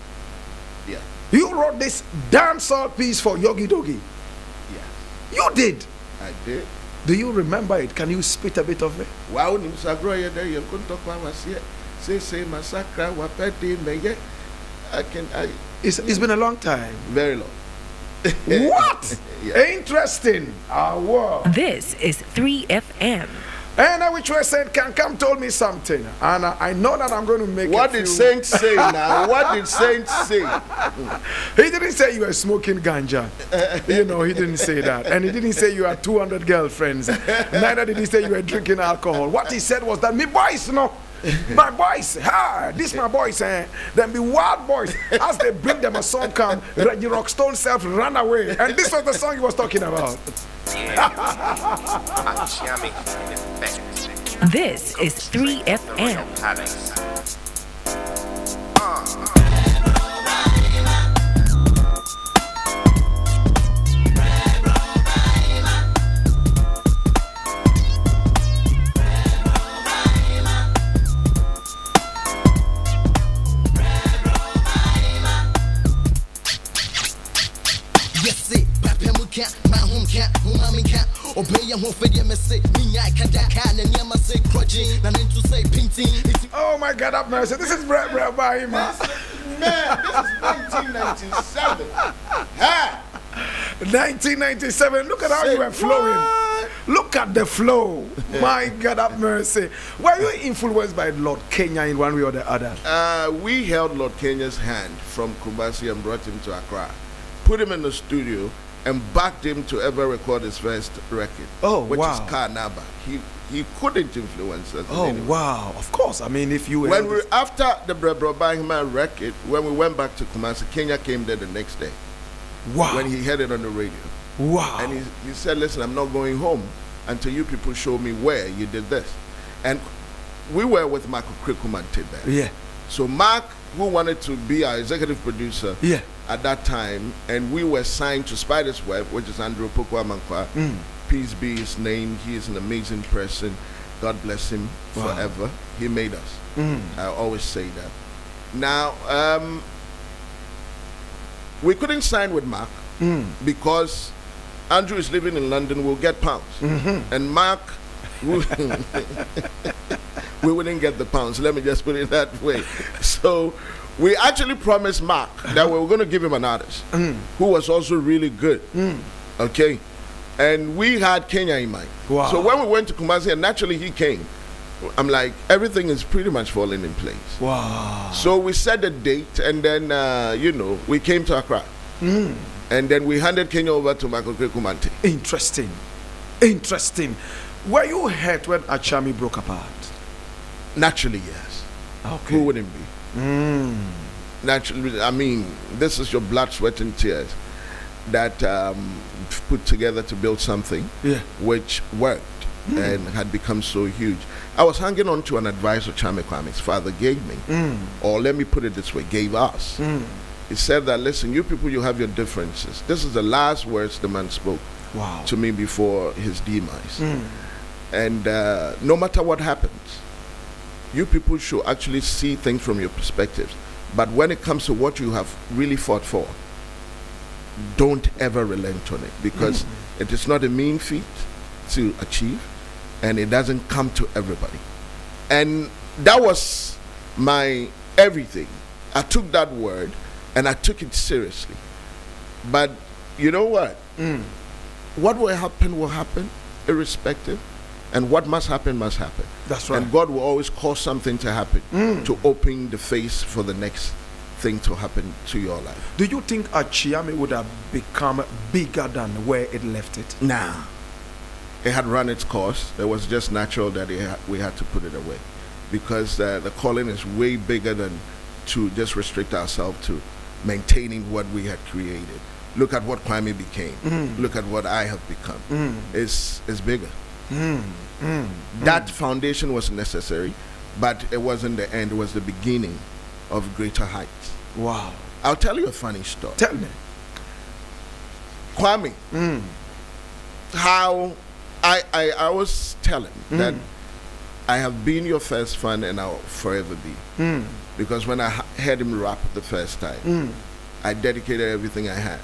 Speaker 2: Yeah.
Speaker 1: You wrote this dancehall piece for Yogi Doggy?
Speaker 2: Yeah.
Speaker 1: You did?
Speaker 2: I did.
Speaker 1: Do you remember it? Can you spit a bit of it?
Speaker 2: Wow, say massacre wapedi meye.
Speaker 1: It's been a long time.
Speaker 2: Very long.
Speaker 1: What? Interesting. Wow.
Speaker 3: This is 3FM.
Speaker 1: And which way said can come told me something, and I know that I'm going to make.
Speaker 2: What did Saint say now? What did Saint say?
Speaker 1: He didn't say you were smoking ganja. He didn't say that, and he didn't say you had 200 girlfriends. Neither did he say you were drinking alcohol. What he said was that me boys, my boys, this my boys, them be wild boys. As they bring them a song, come Reggie Rockstone self run away, and this was the song he was talking about.
Speaker 3: This is 3FM.
Speaker 4: My home cat, mommy cat, obey your home for your mistake. Me, I can't and Yama say crutching, and then to say painting.
Speaker 1: Oh my God, have mercy. This is Brett Bahima.
Speaker 2: Man, this is 1997.
Speaker 1: 1997. Look at how you were flowing. Look at the flow. My God, have mercy. Were you influenced by Lord Kenya in one way or the other?
Speaker 2: We held Lord Kenya's hand from Kumasi and brought him to Accra, put him in the studio, and backed him to ever record his first record. Which is Karnaba. He couldn't influence us.
Speaker 1: Oh, wow. Of course. I mean, if you
Speaker 2: were after the Brebro Bahima record, when we went back to Kumasi, Kenya came there the next day.
Speaker 1: Wow.
Speaker 2: When he heard it on the radio.
Speaker 1: Wow.
Speaker 2: And he said, listen, I'm not going home until you people show me where you did this. And we were with Mark Krikumanti there.
Speaker 1: Yeah.
Speaker 2: So Mark who wanted to be our executive producer
Speaker 1: Yeah.
Speaker 2: at that time, and we were signed to Spider's Web, which is Andrew Pokwamankwa. Peace be his name. He is an amazing person. God bless him forever. He made us. I always say that. Now, we couldn't sign with Mark because Andrew is living in London. We'll get pounds, and Mark, we wouldn't get the pounds. Let me just put it that way. So we actually promised Mark that we were going to give him an artist who was also really good. Okay, and we had Kenya in mind.
Speaker 1: Wow.
Speaker 2: So when we went to Kumasi, and naturally he came, I'm like, everything is pretty much falling in place.
Speaker 1: Wow.
Speaker 2: So we set a date, and then we came to Accra, and then we handed Kenya over to Michael Kumante.
Speaker 1: Interesting. Were you hurt when Okyeame broke apart?
Speaker 2: Naturally, yes.
Speaker 1: Okay.
Speaker 2: Who wouldn't be? Naturally, I mean, this is your blood, sweat, and tears that put together to build something which worked and had become so huge. I was hanging on to an advice Okyeame Kwame's father gave me, or let me put it this way, gave us. He said that, listen, you people, you have your differences. This is the last words the man spoke to me before his demise. And no matter what happens, you people should actually see things from your perspectives. But when it comes to what you have really fought for, don't ever relent on it, because it is not a mean feat to achieve, and it doesn't come to everybody. And that was my everything. I took that word and I took it seriously. But you know what? What will happen irrespective. And what must happen, must happen.
Speaker 1: That's right.
Speaker 2: And God will always cause something to happen to open the face for the next thing to happen to your life.
Speaker 1: Do you think Okyeame would have become bigger than where it left it?
Speaker 2: Nah. It had run its course. It was just natural that we had to put it away, because the calling is way bigger than to just restrict ourselves to maintaining what we had created. Look at what Kwame became. Look at what I have become. It's bigger. That foundation was necessary, but it wasn't the end. It was the beginning of greater heights.
Speaker 1: Wow.
Speaker 2: I'll tell you a funny story.
Speaker 1: Tell me.
Speaker 2: Kwame, how I was telling that I have been your first fan and I'll forever be. Because when I heard him rap the first time, I dedicated everything I had.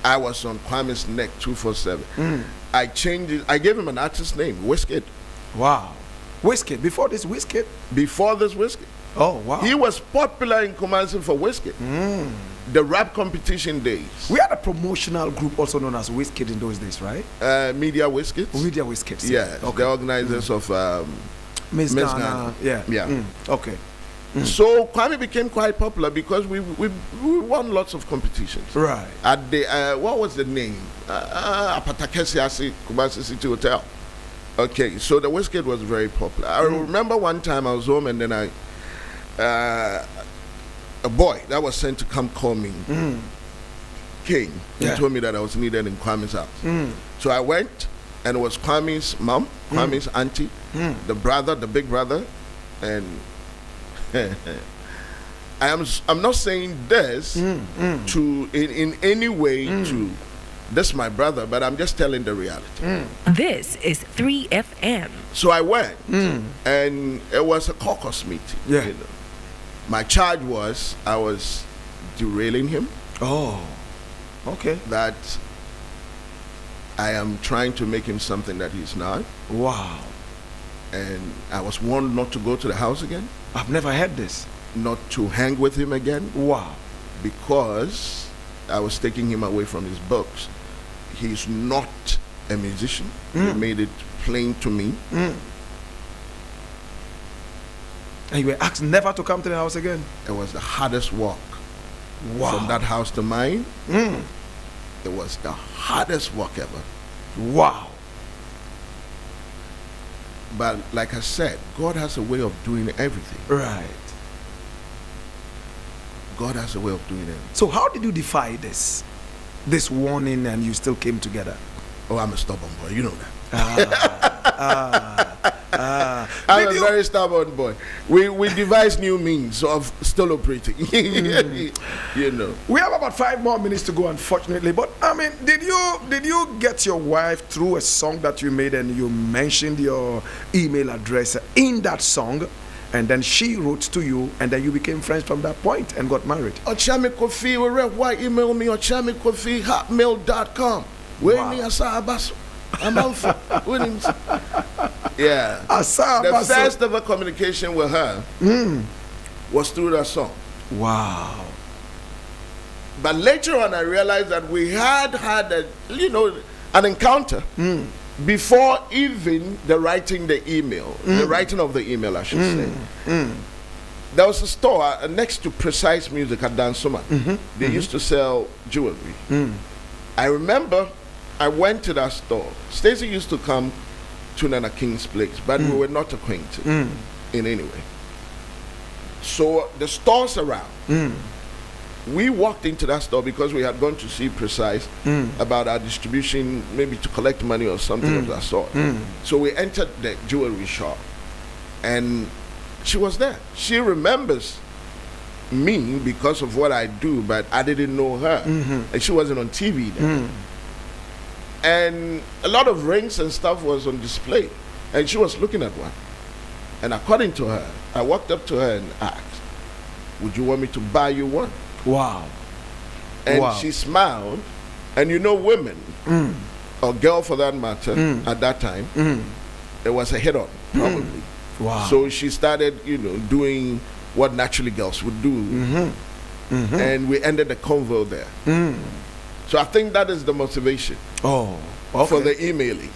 Speaker 2: I was on Kwame's neck 247. I changed it. I gave him an artist name, Wizkid.
Speaker 1: Wow. Wizkid. Before this Wizkid?
Speaker 2: Before this Wizkid.
Speaker 1: Oh, wow.
Speaker 2: He was popular in Kumasi for Wizkid. The rap competition days.
Speaker 1: We had a promotional group also known as Wizkid in those days, right?
Speaker 2: Media Wizkids.
Speaker 1: Media Wizkids.
Speaker 2: Yeah.
Speaker 1: Okay.
Speaker 2: The organizers of
Speaker 1: Miss
Speaker 2: Ghana.
Speaker 1: Ghana. Yeah. Okay.
Speaker 2: So Kwame became quite popular because we won lots of competitions.
Speaker 1: Right.
Speaker 2: At the what was the name? Apatakesiasi Kumasi City Hotel. Okay, so the Wizkid was very popular. I remember one time I was home, and then a boy that was sent to come call me came and told me that I was needed in Kwame's house. So I went, and it was Kwame's mom, Kwame's auntie, the brother, the big brother, and I'm not saying this to in any way to this my brother, but I'm just telling the reality.
Speaker 3: This is 3FM.
Speaker 2: So I went, and it was a caucus meeting.
Speaker 1: Yeah.
Speaker 2: You know. My charge was I was derailing him.
Speaker 1: Oh, okay.
Speaker 2: That I am trying to make him something that he's not.
Speaker 1: Wow.
Speaker 2: And I was warned not to go to the house again.
Speaker 1: I've never heard this.
Speaker 2: Not to hang with him again.
Speaker 1: Wow.
Speaker 2: Because I was taking him away from his books. He's not a musician. He made it plain to me.
Speaker 1: And you were asked never to come to the house again?
Speaker 2: It was the hardest walk.
Speaker 1: Wow.
Speaker 2: From that house to mine. It was the hardest walk ever.
Speaker 1: Wow.
Speaker 2: But like I said, God has a way of doing everything.
Speaker 1: Right.
Speaker 2: God has a way of doing it.
Speaker 1: So how did you defy this warning, and you still came together?
Speaker 2: Oh, I'm a stubborn boy. You know that. I'm a very stubborn boy. We devise new means of still operating. You know.
Speaker 1: We have about 5 more minutes to go, unfortunately. But I mean, did you get your wife through a song that you made and you mentioned your email address in that song? And then she wrote to you, and then you became friends from that point and got married.
Speaker 2: Okyeame Quophi, why email me Okyeame Quophi hotmail.com. Where me Asabaso? I'm out for yeah. The first ever communication with her was through that song.
Speaker 1: Wow.
Speaker 2: But later on, I realized that we had an encounter before even the writing of the email, I should say. There was a store next to Precise Music at Dansuma. They used to sell jewelry. I remember I went to that store. Stacey used to come to Nana King's place, but we were not acquainted in any way. So the stores around, we walked into that store because we had gone to see Precise about our distribution, maybe to collect money or something of that sort. So we entered the jewelry shop, and she was there. She remembers me because of what I do, but I didn't know her, and she wasn't on TV then. And a lot of rings and stuff was on display, and she was looking at one. And according to her, I walked up to her and asked, "Would you want me to buy you one?"
Speaker 1: Wow.
Speaker 2: And she smiled. And you know, women, or girl for that matter, at that time, there was a hit on, probably.
Speaker 1: Wow.
Speaker 2: So she started, doing what naturally girls would do. And we ended the convo there. So I think that is the motivation for the emailing.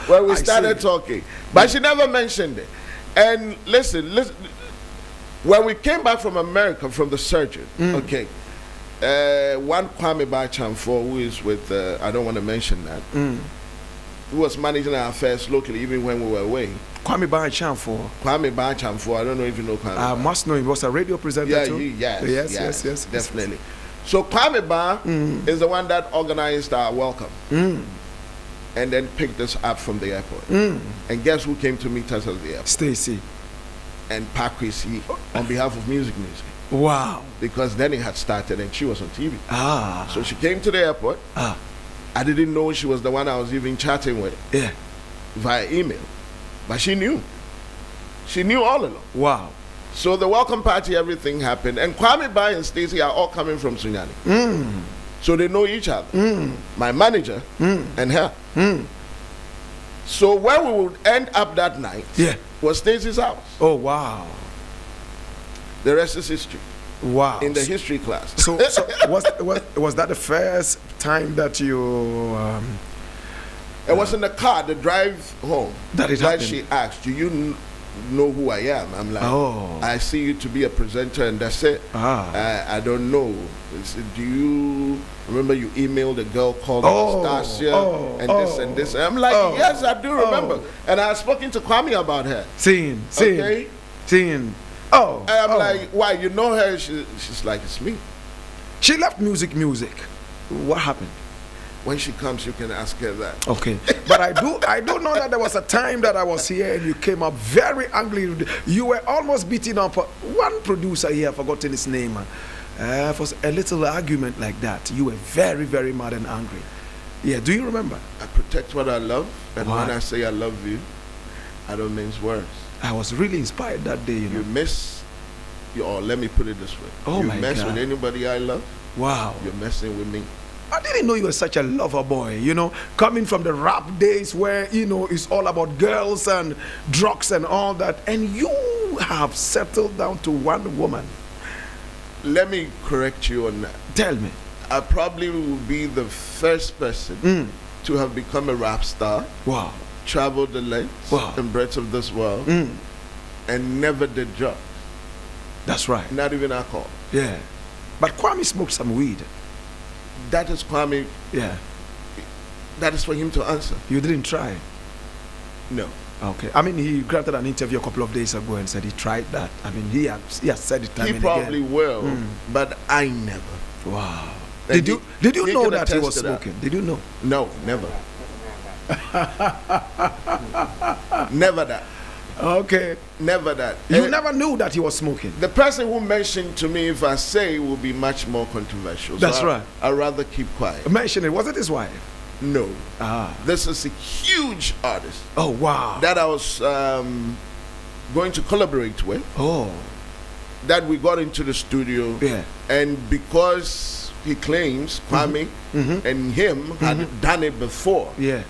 Speaker 2: When we started talking. But she never mentioned it. And listen, when we came back from America, from the surgeon, one Kwame Bachamfor, who is with, I don't want to mention that, who was managing our affairs locally even when we were away.
Speaker 1: Kwame Bachamfor,
Speaker 2: I don't know if you know Kwame.
Speaker 1: I must know him. He was a radio presenter too.
Speaker 2: Yes, definitely. So Kwame Ba is the one that organized our welcome and then picked us up from the airport. And guess who came to meet us at the airport?
Speaker 1: Stacey.
Speaker 2: And Pakwisi on behalf of Music.
Speaker 1: Wow.
Speaker 2: Because then it had started and she was on TV. So she came to the airport. I didn't know she was the one I was even chatting with via email. But she knew. She knew all along.
Speaker 1: Wow.
Speaker 2: So the welcome party, everything happened. And Kwame Ba and Stacey are all coming from Sunyani. So they know each other. My manager and her. So where we would end up that night was Stacey's house.
Speaker 1: Oh, wow.
Speaker 2: The rest is history.
Speaker 1: Wow.
Speaker 2: In the history class.
Speaker 1: So was that the first time that you...
Speaker 2: it was in the car, the drive home.
Speaker 1: That it happened.
Speaker 2: She asked, "Do you know who I am?" I'm like, "I see you to be a presenter and that's it." I don't know. Do you remember you emailed a girl called Anastasia and this and this? And I'm like, "Yes, I do remember." And I had spoken to Kwame about her.
Speaker 1: Seeing.
Speaker 2: And I'm like, "Why? You know her?" She's like, "It's me."
Speaker 1: She left music. What happened?
Speaker 2: When she comes, you can ask her that.
Speaker 1: Okay. But I do know that there was a time that I was here and you came up very angry. You were almost beating up one producer here, I've forgotten his name. For a little argument like that. You were very, very mad and angry. Yeah, do you remember?
Speaker 2: I protect what I love, and when I say I love you, I don't mince words.
Speaker 1: I was really inspired that day,
Speaker 2: You mess, or let me put it this way. You mess with anybody I love, you're messing with me.
Speaker 1: I didn't know you were such a lover boy, coming from the rap days where, it's all about girls and drugs and all that. And you have settled down to one woman.
Speaker 2: Let me correct you on that.
Speaker 1: Tell me.
Speaker 2: I probably will be the first person to have become a rap star.
Speaker 1: Wow.
Speaker 2: Traveled the length and breadth of this world and never did drugs.
Speaker 1: That's right.
Speaker 2: Not even alcohol.
Speaker 1: Yeah. But Kwame smoked some weed.
Speaker 2: That is Kwame.
Speaker 1: Yeah.
Speaker 2: That is for him to answer.
Speaker 1: You didn't try?
Speaker 2: No.
Speaker 1: Okay. I mean, he granted an interview a couple of days ago and said he tried that. I mean, he has said it time and again.
Speaker 2: He probably will, but I never.
Speaker 1: Wow. Did you know that he was smoking? Did you know?
Speaker 2: No, never. Never that.
Speaker 1: Okay.
Speaker 2: Never that.
Speaker 1: You never knew that he was smoking.
Speaker 2: The person who mentioned to me, if I say, will be much more controversial.
Speaker 1: That's right.
Speaker 2: I'd rather keep quiet.
Speaker 1: Mention it. Was it his wife?
Speaker 2: No.
Speaker 1: Ah.
Speaker 2: This is a huge artist
Speaker 1: Oh, wow.
Speaker 2: that I was going to collaborate with.
Speaker 1: Oh.
Speaker 2: That we got into the studio.
Speaker 1: Yeah.
Speaker 2: And because he claims, Kwame and him had done it before.
Speaker 1: Yeah.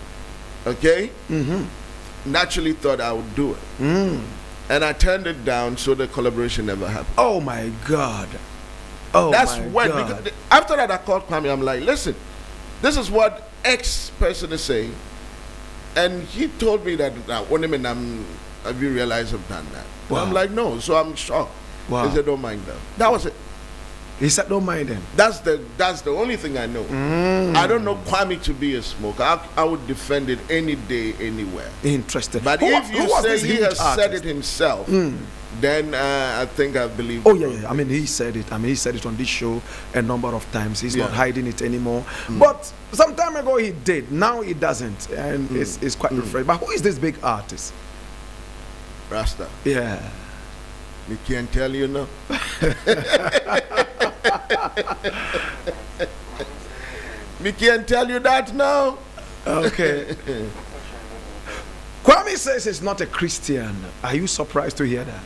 Speaker 2: Okay? Naturally thought I would do it. And I turned it down, so the collaboration never happened.
Speaker 1: Oh, my God. Oh,
Speaker 2: That's
Speaker 1: my
Speaker 2: when,
Speaker 1: God.
Speaker 2: because after that I called Kwame, I'm like, listen, this is what X person is saying. And he told me that, have you realized I've done that? And
Speaker 1: Wow.
Speaker 2: I'm like, no, so I'm shocked.
Speaker 1: Wow.
Speaker 2: He said, don't mind them. That was it.
Speaker 1: He said, don't mind him.
Speaker 2: That's the only thing I know. I don't know Kwame to be a smoker. I would defend it any day, anywhere.
Speaker 1: Interesting.
Speaker 2: But
Speaker 1: Who
Speaker 2: if
Speaker 1: who
Speaker 2: you
Speaker 1: was
Speaker 2: say
Speaker 1: this
Speaker 2: he
Speaker 1: huge
Speaker 2: has said
Speaker 1: artist?
Speaker 2: it himself, then I think I believe.
Speaker 1: Oh, yeah. I mean, he said it. I mean, he said it on this show a number of times. He's not
Speaker 2: Yeah.
Speaker 1: hiding it anymore. But some time ago he did. Now he doesn't. And it's quite refreshing. But who is this big artist?
Speaker 2: Rasta.
Speaker 1: Yeah.
Speaker 2: We can't tell you now. We can't tell you that now.
Speaker 1: Okay. Kwame says he's not a Christian. Are you surprised to hear that?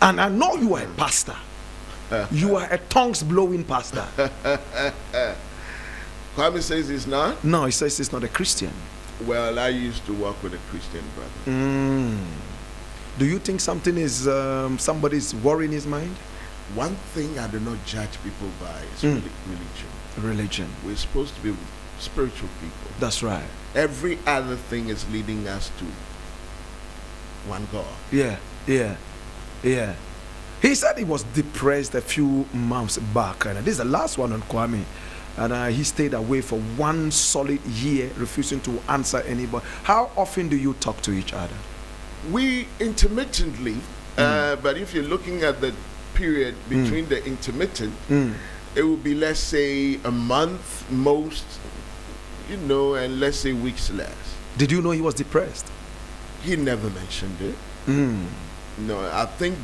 Speaker 1: And I know you are a pastor. You are a tongues blowing pastor.
Speaker 2: Kwame says he's not.
Speaker 1: No, he says he's not a Christian.
Speaker 2: Well, I used to work with a Christian brother.
Speaker 1: Do you think something is somebody's worrying his mind?
Speaker 2: One thing I do not judge people by is religion.
Speaker 1: Religion.
Speaker 2: We're supposed to be spiritual people.
Speaker 1: That's right.
Speaker 2: Every other thing is leading us to one God.
Speaker 1: Yeah. He said he was depressed a few months back, and this is the last one on Kwame. And he stayed away for 1 solid year, refusing to answer anybody. How often do you talk to each other?
Speaker 2: We intermittently, but if you're looking at the period between the intermittent, it would be, let's say, a month most, and let's say weeks less.
Speaker 1: Did you know he was depressed?
Speaker 2: He never mentioned it. No, I think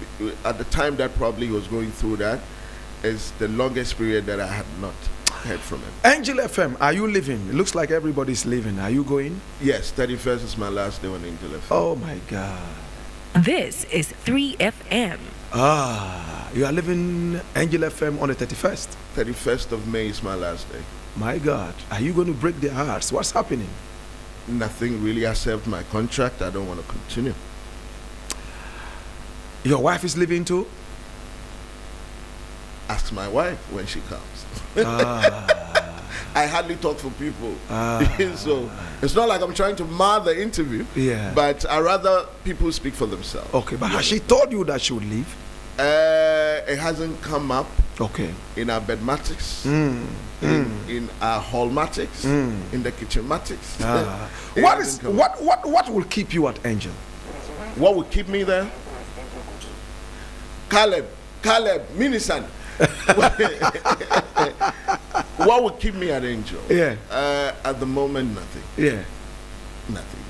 Speaker 2: at the time that probably he was going through that is the longest period that I had not heard from him.
Speaker 1: Angel FM, are you leaving? It looks like everybody's leaving. Are you going?
Speaker 2: Yes, 31st is my last day on Angel FM.
Speaker 1: Oh my God.
Speaker 3: This is 3FM.
Speaker 1: You are leaving Angel FM on the 31st.
Speaker 2: 31st of May is my last day.
Speaker 1: My God, are you going to break their hearts? What's happening?
Speaker 2: Nothing really. I served my contract. I don't want to continue.
Speaker 1: Your wife is leaving too?
Speaker 2: Ask my wife when she comes. I hardly talk for people. So it's not like I'm trying to mar the interview.
Speaker 1: Yeah.
Speaker 2: But I rather people speak for themselves.
Speaker 1: Okay, but has she told you that she would leave?
Speaker 2: It hasn't come up.
Speaker 1: Okay.
Speaker 2: In our bedmatics, in our hallmatics, in the kitchenmatics.
Speaker 1: What will keep you at Angel?
Speaker 2: What will keep me there? Caleb, Minisan. What would keep me at Angel?
Speaker 1: Yeah.
Speaker 2: At the moment, nothing.
Speaker 1: Yeah.
Speaker 2: Nothing.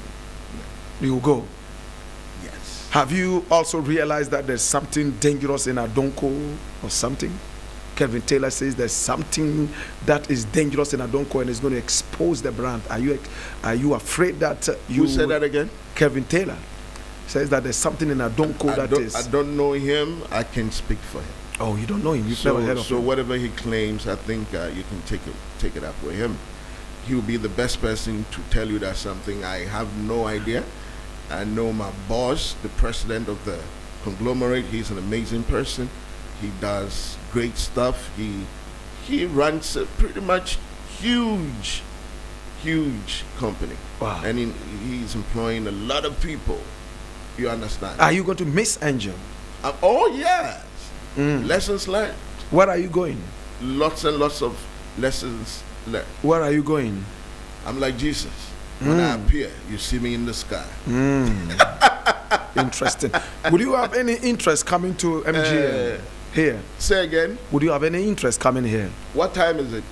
Speaker 1: You will go.
Speaker 2: Yes.
Speaker 1: Have you also realized that there's something dangerous in Adonko or something? Kevin Taylor says there's something that is dangerous in Adonko and is going to expose the brand. Are you afraid that you...
Speaker 2: Who said that again?
Speaker 1: Kevin Taylor says that there's something in Adonko
Speaker 2: I don't know him. I can speak for him.
Speaker 1: Oh, you don't know him? You've never heard of him?
Speaker 2: So whatever he claims, I think you can take it up with him. He will be the best person to tell you that something. I have no idea. I know my boss, the president of the conglomerate. He's an amazing person. He does great stuff. He runs a pretty much huge company.
Speaker 1: Wow.
Speaker 2: And he's employing a lot of people. You understand?
Speaker 1: Are you going to miss Angel?
Speaker 2: Oh, yes. Lessons learned.
Speaker 1: Where are you going?
Speaker 2: Lots and lots of lessons learned.
Speaker 1: Where are you going?
Speaker 2: I'm like Jesus. When I appear, you see me in the sky.
Speaker 1: Interesting. Would you have any interest coming to MGM here?
Speaker 2: Say again.
Speaker 1: Would you have any interest coming here?
Speaker 2: What time is it?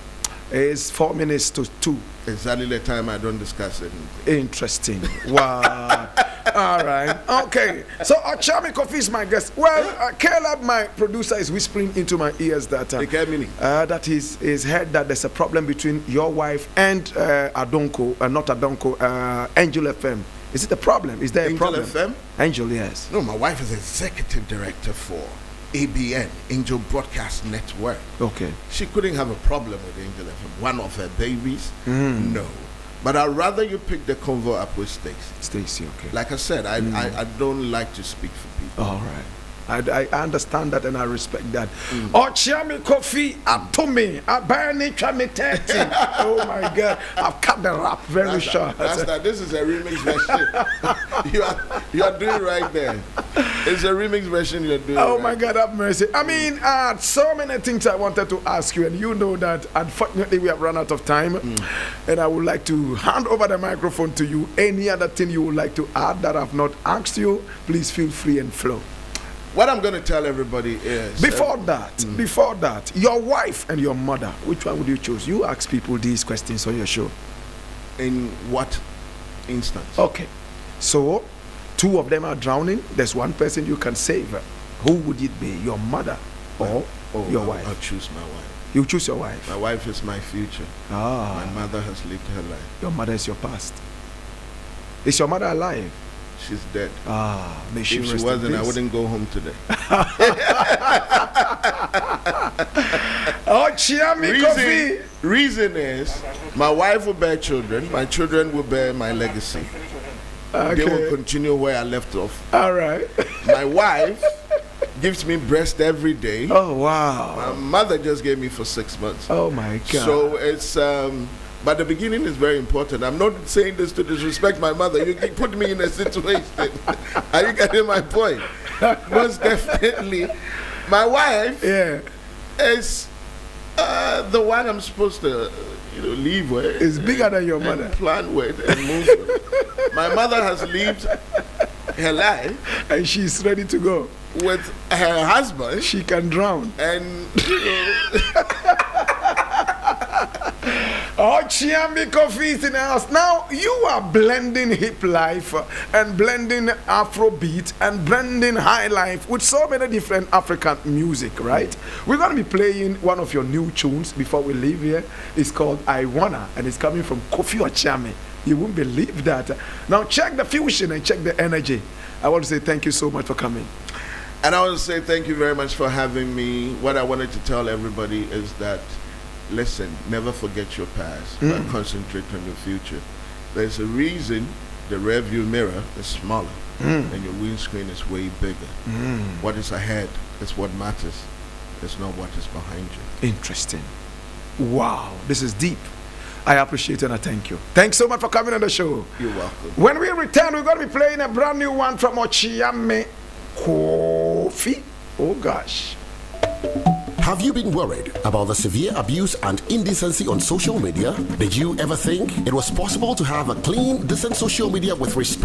Speaker 1: It's 4 minutes to 2.
Speaker 2: Exactly the time I don't discuss it.
Speaker 1: Interesting. Wow. All right. Okay. So Okyeame Quophi is my guest. Well, Caleb, my producer, is whispering into my ears that that he's heard that there's a problem between your wife and Adonko, not Adonko, Angel FM. Is it a problem? Is there a
Speaker 2: Angel
Speaker 1: problem?
Speaker 2: FM?
Speaker 1: Angel, yes.
Speaker 2: No, my wife is executive director for ABN, Angel Broadcast Network.
Speaker 1: Okay.
Speaker 2: She couldn't have a problem with Angel FM. One of her babies? No. But I'd rather you pick the convo up with Stacy.
Speaker 1: Stacy, okay.
Speaker 2: Like I said, I don't like to speak for people.
Speaker 1: All right. I understand that and I respect that. Okyeame Quophi, up to me. Oh my God. I've cut the rap very short.
Speaker 2: Rasta, this is a remix version. you are doing right there. It's a remix version you're doing.
Speaker 1: Oh my God, have mercy. I mean, so many things I wanted to ask you, and you know that unfortunately we have run out of time. And I would like to hand over the microphone to you. Any other thing you would like to add that I've not asked you, please feel free and flow.
Speaker 2: What I'm going to tell everybody is...
Speaker 1: Before that, your wife and your mother, which one would you choose? You ask people these questions on your show.
Speaker 2: In what instance?
Speaker 1: Okay. So, 2 of them are drowning. There's one person you can save. Who would it be? Your mother or your wife?
Speaker 2: I'll choose my wife.
Speaker 1: You choose your wife?
Speaker 2: My wife is my future. My mother has lived her life.
Speaker 1: Your mother is your past. Is your mother alive?
Speaker 2: She's dead.
Speaker 1: May she
Speaker 2: if she wasn't, I wouldn't go home today.
Speaker 1: Okyeame Quophi.
Speaker 2: Reason is, my wife will bear children. My children will bear my legacy.
Speaker 1: Okay.
Speaker 2: They will continue where I left off.
Speaker 1: All right.
Speaker 2: My wife gives me breast every day.
Speaker 1: Oh, wow.
Speaker 2: My mother just gave me for 6 months.
Speaker 1: Oh, my God.
Speaker 2: So it's... but the beginning is very important. I'm not saying this to disrespect my mother. You put me in a situation. Are you getting my point? Most definitely. My wife is the one I'm supposed to live with.
Speaker 1: It's bigger than your mother.
Speaker 2: Plan with and move with. My mother has lived her life.
Speaker 1: And she's ready to go.
Speaker 2: With her husband.
Speaker 1: She can drown.
Speaker 2: And,
Speaker 1: Okyeame Quophi is in the house. Now, you are blending hip life and blending Afrobeat and blending high life with so many different African music, right? We're going to be playing one of your new tunes before we leave here. It's called I Wanna, and it's coming from Quophi Okyeame. You won't believe that. Now, check the fusion and check the energy. I want to say thank you so much for coming.
Speaker 2: And I want to say thank you very much for having me. What I wanted to tell everybody is that listen, never forget your past, but concentrate on your future. There's a reason the rear view mirror is smaller and your windscreen is way bigger. What is ahead is what matters. It's not what is behind you.
Speaker 1: Interesting. Wow, this is deep. I appreciate it and I thank you. Thanks so much for coming on the show.
Speaker 2: You're welcome.
Speaker 1: When we return, we're going to be playing a brand new one from Okyeame Quophi. Oh gosh.
Speaker 9: Have you been worried about the severe abuse and indecency on social media? Did you ever think it was possible to have a clean, decent social media with respect